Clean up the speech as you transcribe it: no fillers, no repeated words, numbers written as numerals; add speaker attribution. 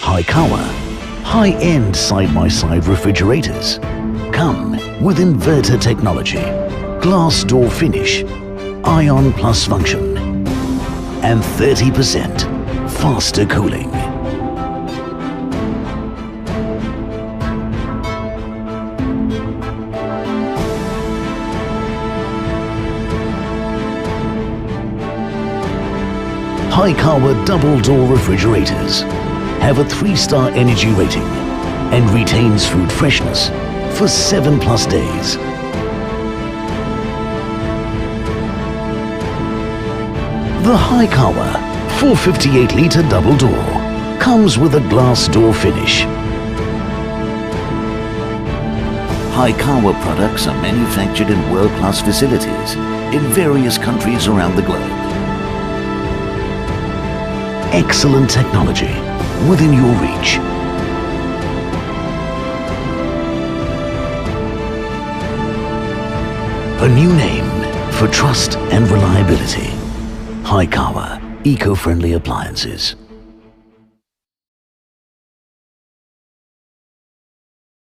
Speaker 1: Haikawa, high-end side-by-side refrigerators come with inverter technology, glass door finish, ion plus function, and 30% faster cooling. Haikawa double-door refrigerators have a 3-star energy rating and retains food freshness for 7+ days. The Haikawa 458-litre double door comes with a glass door finish. Haikawa products are manufactured in world-class facilities in various countries around the globe. Excellent technology within your reach. A new name for trust and reliability. Haikawa, eco-friendly appliances.